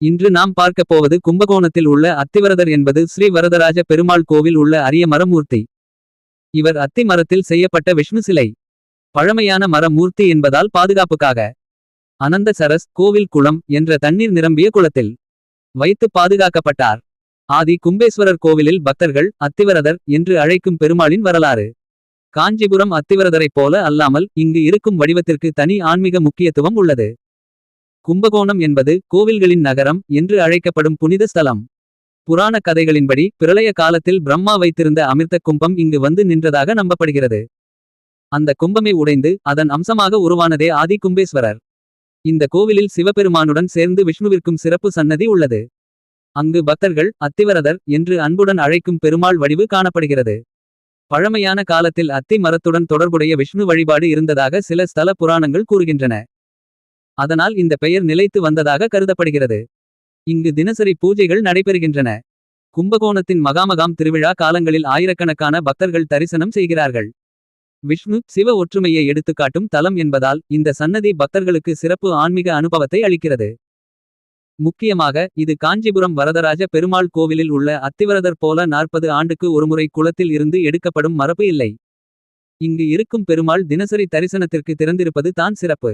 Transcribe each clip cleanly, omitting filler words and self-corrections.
இன்று நாம் பார்க்கப் போவது கும்பகோணத்தில் உள்ள அத்திவரதர் என்பது ஸ்ரீ வரதராஜ பெருமாள் கோவில் உள்ள அரிய மரமூர்த்தி. இவர் அத்தி மரத்தில் செய்யப்பட்ட விஷ்ணு சிலை. பழமையான மரமூர்த்தி என்பதால் பாதுகாப்புக்காக அனந்த சரஸ் கோவில் குளம் என்ற தண்ணீர் நிரம்பிய குளத்தில் வைத்து பாதுகாக்கப்பட்டார். ஆதி கும்பேஸ்வரர் கோவிலில் பக்தர்கள் அத்திவரதர் என்று அழைக்கும் பெருமாளின் வரலாறு. காஞ்சிபுரம் அத்திவரதரைப் போல அல்லாமல் இங்கு இருக்கும் வடிவத்திற்கு தனி ஆன்மீக முக்கியத்துவம் உள்ளது. கும்பகோணம் என்பது கோவில்களின் நகரம் என்று அழைக்கப்படும் புனித ஸ்தலம். புராண கதைகளின்படி பிரளய காலத்தில் பிரம்மா வைத்திருந்த அமிர்த கும்பம் இங்கு வந்து நின்றதாக நம்பப்படுகிறது. அந்த கும்பமே உடைந்து அதன் அம்சமாக உருவானதே ஆதி கும்பேஸ்வரர். இந்த கோவிலில் சிவபெருமானுடன் சேர்ந்து விஷ்ணுவிற்கும் சிறப்பு சன்னதி உள்ளது. அங்கு பக்தர்கள் அத்திவரதர் என்று அன்புடன் அழைக்கும் பெருமாள் வடிவு காணப்படுகிறது. பழமையான காலத்தில் அத்தி மரத்துடன் தொடர்புடைய விஷ்ணு வழிபாடு இருந்ததாக சில ஸ்தல புராணங்கள் கூறுகின்றன. அதனால் இந்த பெயர் நிலைத்து வந்ததாக கருதப்படுகிறது. இங்கு தினசரி பூஜைகள் நடைபெறுகின்றன. கும்பகோணத்தின் மகாமகாம் திருவிழா காலங்களில் ஆயிரக்கணக்கான பக்தர்கள் தரிசனம் செய்கிறார்கள். விஷ்ணு சிவ ஒற்றுமையை எடுத்துக்காட்டும் தலம் என்பதால் இந்த சன்னதி பக்தர்களுக்கு சிறப்பு ஆன்மீக அனுபவத்தை அளிக்கிறது. முக்கியமாக இது காஞ்சிபுரம் வரதராஜ பெருமாள் கோவிலில் உள்ள அத்திவரதர் போல 40 ஆண்டுக்கு ஒருமுறை குளத்தில் இருந்து எடுக்கப்படும் மரபு இல்லை. இங்கு இருக்கும் பெருமாள் தினசரி தரிசனத்திற்கு திறந்திருப்பது தான் சிறப்பு.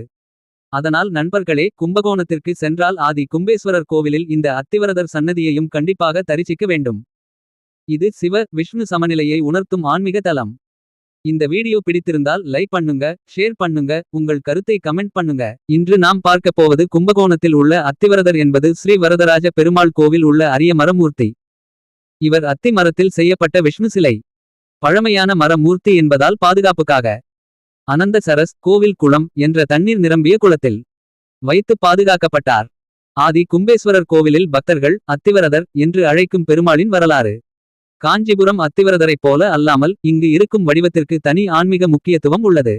அதனால் நண்பர்களே, கும்பகோணத்திற்கு சென்றால் ஆதி கும்பேஸ்வரர் கோவிலில் இந்த அத்திவரதர் சன்னதியையும் கண்டிப்பாக தரிசிக்க வேண்டும். இது சிவ விஷ்ணு சமநிலையை உணர்த்தும் ஆன்மீக தலம். இந்த வீடியோ பிடித்திருந்தால் லைக் பண்ணுங்க, ஷேர் பண்ணுங்க, உங்கள் கருத்தை கமெண்ட் பண்ணுங்க. இன்று நாம் பார்க்கப் போவது கும்பகோணத்தில் உள்ள அத்திவரதர் என்பது ஸ்ரீ வரதராஜ பெருமாள் கோவில் உள்ள அரிய மரமூர்த்தி. இவர் அத்தி மரத்தில் செய்யப்பட்ட விஷ்ணு சிலை. பழமையான மரமூர்த்தி என்பதால் பாதுகாப்புக்காக அனந்த சரஸ் கோவில் குளம் என்ற தண்ணீர் நிரம்பிய குளத்தில் வைத்து பாதுகாக்கப்பட்டார். ஆதி கும்பேஸ்வரர் கோவிலில் பக்தர்கள் அத்திவரதர் என்று அழைக்கும் பெருமாளின் வரலாறு. காஞ்சிபுரம் அத்திவரதரைப் போல அல்லாமல் இங்கு இருக்கும் வடிவத்திற்கு தனி ஆன்மீக முக்கியத்துவம் உள்ளது.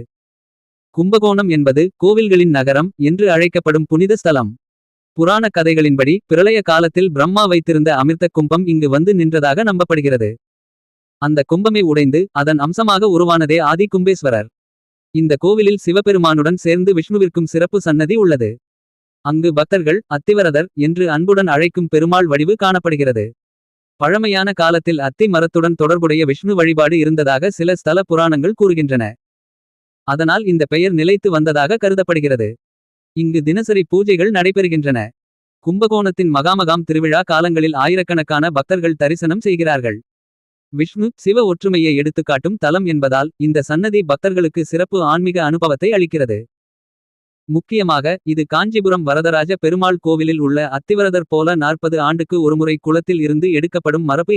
கும்பகோணம் என்பது கோவில்களின் நகரம் என்று அழைக்கப்படும் புனித ஸ்தலம். புராண கதைகளின்படி பிரளய காலத்தில் பிரம்மா வைத்திருந்த அமிர்த கும்பம் இங்கு வந்து நின்றதாக நம்பப்படுகிறது. அந்த கும்பமே உடைந்து அதன் அம்சமாக உருவானதே ஆதி கும்பேஸ்வரர். இந்த கோவிலில் சிவபெருமானுடன் சேர்ந்து விஷ்ணுவிற்கும் சிறப்பு சன்னதி உள்ளது. அங்கு பக்தர்கள் அத்திவரதர் என்று அன்புடன் அழைக்கும் பெருமாள் வடிவு காணப்படுகிறது. பழமையான காலத்தில் அத்தி மரத்துடன் தொடர்புடைய விஷ்ணு வழிபாடு இருந்ததாக சில ஸ்தல புராணங்கள் கூறுகின்றன. அதனால் இந்த பெயர் நிலைத்து வந்ததாக கருதப்படுகிறது. இங்கு தினசரி பூஜைகள் நடைபெறுகின்றன. கும்பகோணத்தின் மகாமகாம் திருவிழா காலங்களில் ஆயிரக்கணக்கான பக்தர்கள் தரிசனம் செய்கிறார்கள். விஷ்ணு சிவ ஒற்றுமையை எடுத்துக்காட்டும் தலம் என்பதால் இந்த சன்னதி பக்தர்களுக்கு சிறப்பு ஆன்மீக அனுபவத்தை அளிக்கிறது. முக்கியமாக இது காஞ்சிபுரம் வரதராஜ பெருமாள் கோவிலில் உள்ள அத்திவரதர் போல 40 ஆண்டுக்கு ஒருமுறை குளத்தில் இருந்து எடுக்கப்படும் மரபு.